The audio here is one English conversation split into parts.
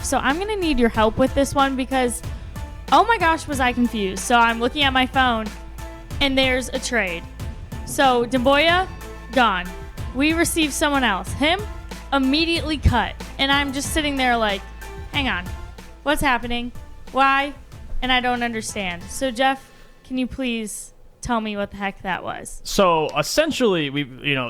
So I'm going to need your help with this one because, oh my gosh, was I confused. So I'm looking at my phone, and there's a trade. So Dombouya, gone. We received someone else. Him, immediately cut. And I'm just sitting there like, hang on. What's happening? Why? And I don't understand. So, Jeff, can you please tell me what the heck that was? So essentially,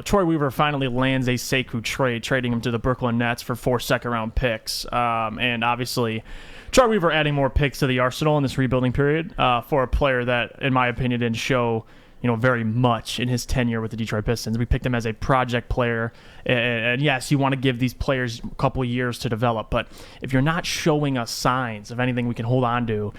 Troy Weaver finally lands a Sekou trade, trading him to the Brooklyn Nets for 4 second-round picks. And obviously, Troy Weaver adding more picks to the arsenal in this rebuilding period for a player that, in my opinion, didn't show very much in his tenure with the Detroit Pistons. We picked him as a project player, and yes, you want to give these players a couple of years to develop, but if you're not showing us signs of anything we can hold on to,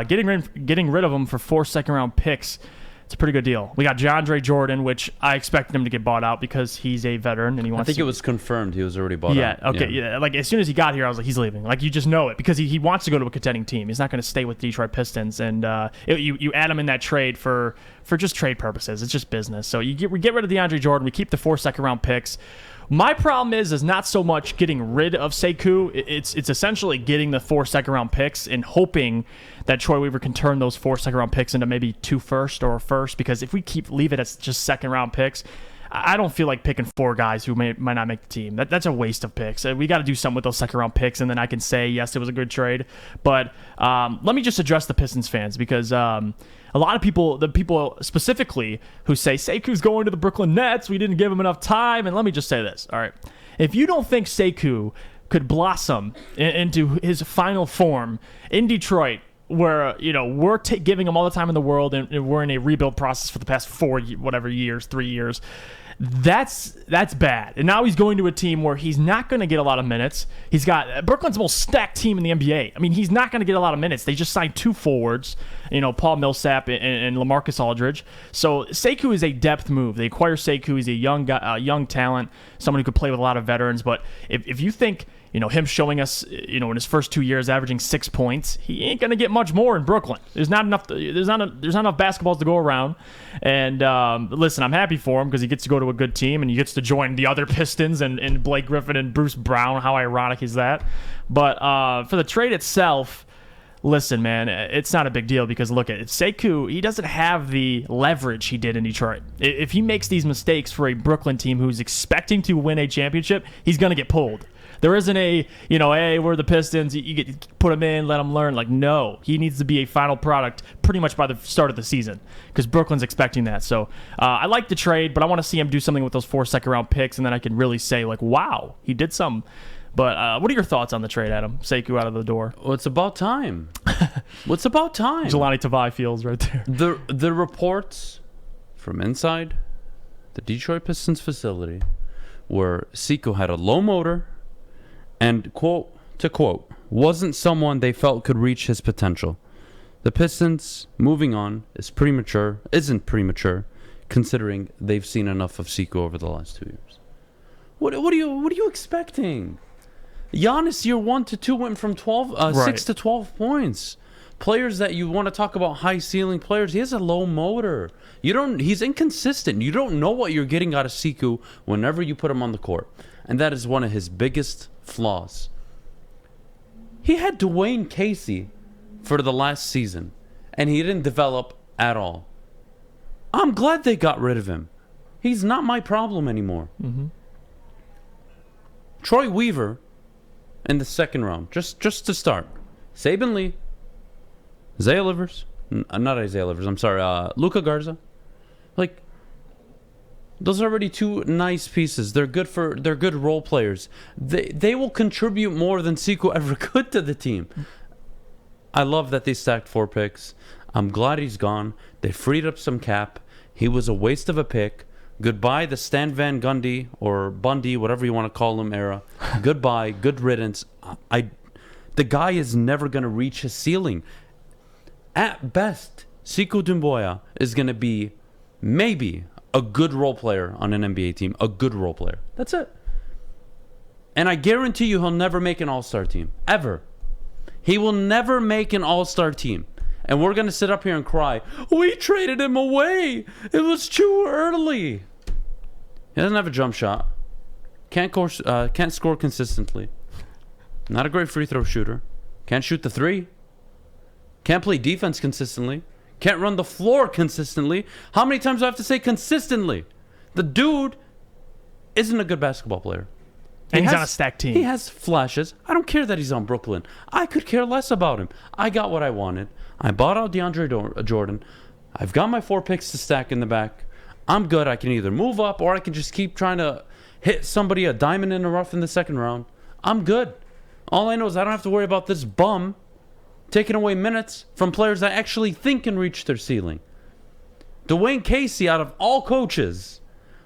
getting rid of them for 4 second-round picks, it's a pretty good deal. We got DeAndre Jordan, which I expected him to get bought out because he's a veteran and he wants. I think it was confirmed he was already bought out. Okay, yeah. Like as soon as he got here, I was like, he's leaving. Like you just know it because he wants to go to a contending team. He's not going to stay with the Detroit Pistons. And you add him in that trade for just trade purposes. It's just business. So we get rid of DeAndre Jordan. We keep the 4 second-round picks. My problem is not so much getting rid of Sekou. It's essentially getting the 4 second-round picks and hoping that Troy Weaver can turn those 4 second-round picks into maybe 2 first or a first. Because if we leave it as just second-round picks, I don't feel like picking 4 guys who might not make the team. That's a waste of picks. We got to do something with those second-round picks, and then I can say, yes, it was a good trade. But let me just address the Pistons fans because a lot of people, the people specifically who say Sekou's going to the Brooklyn Nets, we didn't give him enough time. And let me just say this, all right? If you don't think Sekou could blossom into his final form in Detroit, where we're giving him all the time in the world, and we're in a rebuild process for the past 3 years. That's bad. And now he's going to a team where he's not going to get a lot of minutes. He's got Brooklyn's the most stacked team in the NBA. I mean, he's not going to get a lot of minutes. They just signed 2 forwards, Paul Millsap and LaMarcus Aldridge. So Sekou is a depth move. They acquire Sekou. He's a young guy, young talent, someone who could play with a lot of veterans. But if you think him showing us, in his first 2 years averaging 6 points, he ain't gonna get much more in Brooklyn. There's not enough basketballs to go around. And listen, I'm happy for him because he gets to go to a good team and he gets to join the other Pistons and Blake Griffin and Bruce Brown. How ironic is that? But for the trade itself, listen, man, it's not a big deal because look at it. Sekou, he doesn't have the leverage he did in Detroit. If he makes these mistakes for a Brooklyn team who's expecting to win a championship, he's gonna get pulled. There isn't a, hey, we're the Pistons, you get to put him in, let him learn. Like, no, he needs to be a final product pretty much by the start of the season because Brooklyn's expecting that. So I like the trade, but I want to see him do something with those 4 second-round picks, and then I can really say, like, wow, he did something. But what are your thoughts on the trade, Adam? Sekou out of the door. Well, it's about time. What's about time? Jelani Tavai feels right there. The reports from inside the Detroit Pistons facility where Sekou had a low motor, and, quote, wasn't someone they felt could reach his potential. The Pistons, moving on, isn't premature, considering they've seen enough of Sekou over the last 2 years. What are you expecting? Giannis, year 1 to 2, went from 6 to 12 points. Players that you want to talk about high ceiling players, he has a low motor. He's inconsistent. You don't know what you're getting out of Sekou whenever you put him on the court. And that is one of his biggest flaws. He had Dwayne Casey for the last season, and he didn't develop at all. I'm glad they got rid of him. He's not my problem anymore. Mm-hmm. Troy Weaver in the second round, just to start. Saben Lee, Isaiah Livers, not Isaiah Livers, I'm sorry, Luka Garza. Like, those are already 2 nice pieces. They're good role players. They will contribute more than Sekou ever could to the team. I love that they stacked 4 picks. I'm glad he's gone. They freed up some cap. He was a waste of a pick. Goodbye, the Stan Van Gundy or Bundy, whatever you want to call him, era. Goodbye, good riddance. The guy is never going to reach his ceiling. At best, Sekou Dombouya is going to be maybe a good role player on an NBA team. A good role player. That's it. And I guarantee you he'll never make an all-star team. Ever. He will never make an all-star team. And we're going to sit up here and cry, we traded him away. It was too early. He doesn't have a jump shot. Can't score consistently. Not a great free throw shooter. Can't shoot the three. Can't play defense consistently. Can't run the floor consistently. How many times do I have to say consistently? The dude isn't a good basketball player. And he's on a stacked team. He has flashes. I don't care that he's on Brooklyn. I could care less about him. I got what I wanted. I bought out DeAndre Jordan. I've got my 4 picks to stack in the back. I'm good. I can either move up or I can just keep trying to hit somebody a diamond in the rough in the second round. I'm good. All I know is I don't have to worry about this bum taking away minutes from players that actually think can reach their ceiling. Dwayne Casey, out of all coaches,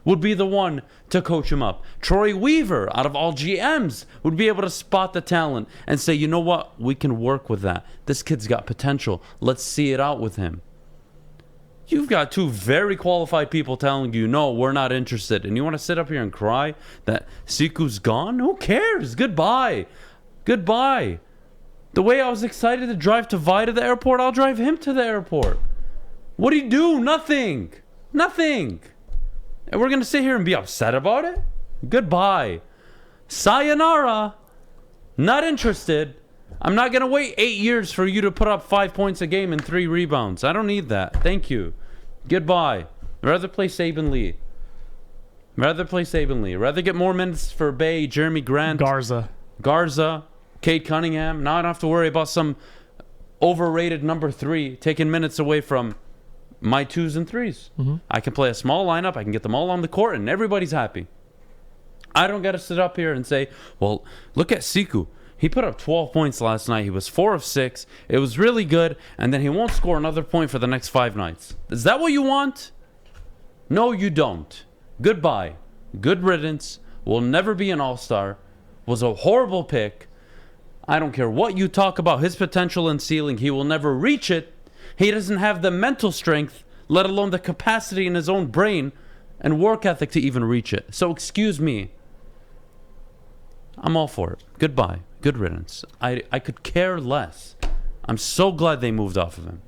would be the one to coach him up. Troy Weaver, out of all GMs, would be able to spot the talent and say, you know what? We can work with that. This kid's got potential. Let's see it out with him. You've got 2 very qualified people telling you, no, we're not interested. And you want to sit up here and cry that Sekou's gone? Who cares? Goodbye. Goodbye. The way I was excited to drive Tavai to the airport, I'll drive him to the airport. What do you do? Nothing. Nothing. And we're going to sit here and be upset about it? Goodbye. Sayonara. Not interested. I'm not going to wait 8 years for you to put up 5 points a game and 3 rebounds. I don't need that. Thank you. Goodbye. I'd rather play Saban Lee. Rather get more minutes for Bay, Jeremy Grant. Garza. Cade Cunningham. Now I don't have to worry about some overrated number 3 taking minutes away from my 2s and 3s. Mm-hmm. I can play a small lineup. I can get them all on the court, and everybody's happy. I don't got to sit up here and say, well, look at Sekou. He put up 12 points last night. He was 4 of 6. It was really good, and then he won't score another point for the next 5 nights. Is that what you want? No, you don't. Goodbye. Good riddance. Will never be an all-star. Was a horrible pick. I don't care what you talk about his potential and ceiling. He will never reach it. He doesn't have the mental strength, let alone the capacity in his own brain and work ethic to even reach it. So excuse me. I'm all for it. Goodbye. Good riddance. I could care less. I'm so glad they moved off of him.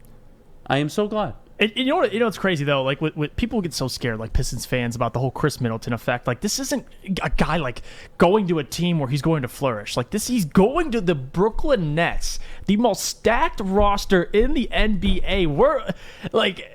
I am so glad. And you know what? You know what's crazy though. Like, with people get so scared, like Pistons fans, about the whole Chris Middleton effect. Like, this isn't a guy like going to a team where he's going to flourish. Like this, he's going to the Brooklyn Nets, the most stacked roster in the NBA. We're like,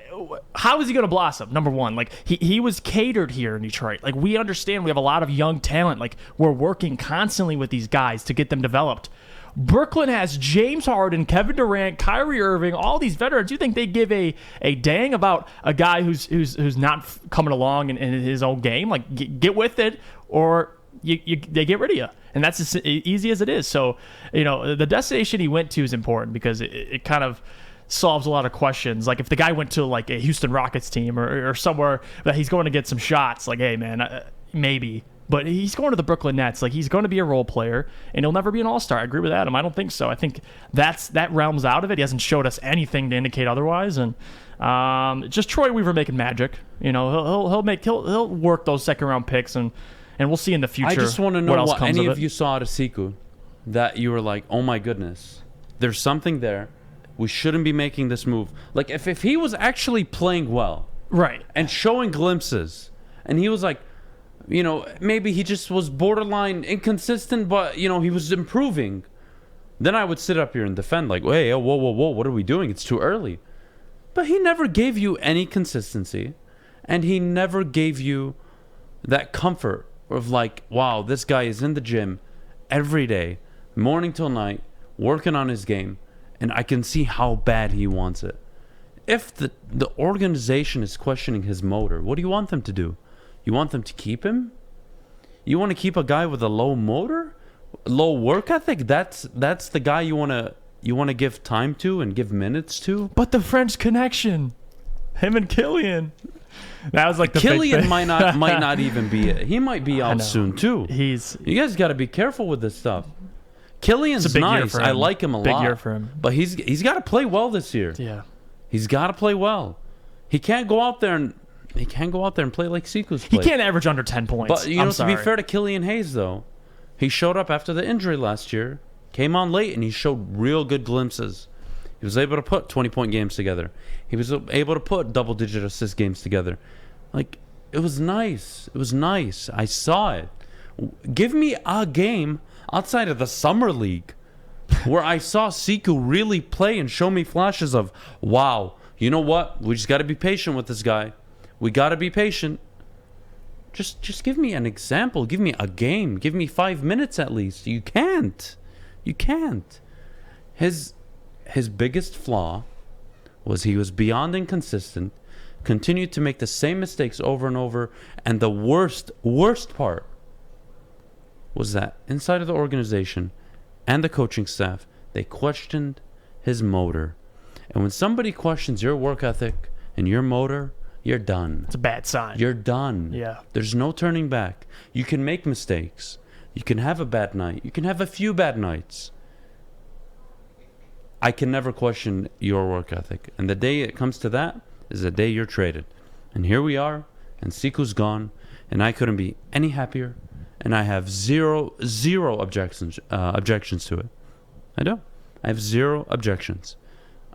how is he going to blossom? Number one, like he was catered here in Detroit. Like, we understand we have a lot of young talent. Like, we're working constantly with these guys to get them developed. Brooklyn has James Harden, Kevin Durant, Kyrie Irving, all these veterans. You think they give a dang about a guy who's not coming along in his own game? Like, get with it, or they get rid of you. And that's as easy as it is. So, the destination he went to is important because it kind of solves a lot of questions. Like, if the guy went to like a Houston Rockets team or somewhere that he's going to get some shots, like, hey man, maybe. But he's going to the Brooklyn Nets. Like, he's going to be a role player, and he'll never be an all-star. I agree with Adam. I don't think so. I think that realm's out of it. He hasn't showed us anything to indicate otherwise. And just Troy Weaver making magic. He'll work those second-round picks, and we'll see in the future. I just want to know what any of it. you saw out of Sekou that you were like, oh my goodness, there's something there. We shouldn't be making this move. Like, if he was actually playing well, right, and showing glimpses, and he was like, maybe he just was borderline inconsistent, but, he was improving, then I would sit up here and defend, like, hey, whoa, what are we doing? It's too early. But he never gave you any consistency, and he never gave you that comfort of like, wow, this guy is in the gym every day, morning till night, working on his game, and I can see how bad he wants it. If the organization is questioning his motor, what do you want them to do? You want them to keep him? You want to keep a guy with a low motor, low work ethic? That's the guy you want to give time to and give minutes to? But the French connection, him and Killian. That was like the Killian big thing. might not even be it. He might be out soon too. You guys got to be careful with this stuff. Killian's nice. I like him a lot. Big year for him. But he's got to play well this year. Yeah. He's got to play well. He can't go out there and play like Sekou's played. He can't average under 10 points. But to be fair to Killian Hayes though, he showed up after the injury last year, came on late, and he showed real good glimpses. He was able to put 20-point games together. He was able to put double-digit assist games together. Like, it was nice. It was nice. I saw it. Give me a game. outside of the summer league, where I saw Sekou really play and show me flashes of, wow, you know what? We just got to be patient with this guy. We got to be patient. Just give me an example. Give me a game. Give me 5 minutes at least. You can't. You can't. His biggest flaw was he was beyond inconsistent, continued to make the same mistakes over and over, and the worst part was that inside of the organization and the coaching staff, they questioned his motor. And when somebody questions your work ethic and your motor, you're done. It's a bad sign. You're done. Yeah. There's no turning back. You can make mistakes. You can have a bad night. You can have a few bad nights. I can never question your work ethic. And the day it comes to that is the day you're traded. And here we are, and Sekou's gone, and I couldn't be any happier. And I have zero objections to it. I don't. I have zero objections.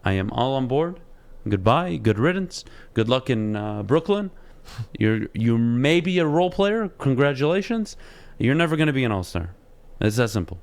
I am all on board. Goodbye. Good riddance. Good luck in Brooklyn. You may be a role player. Congratulations. You're never going to be an all-star. It's that simple.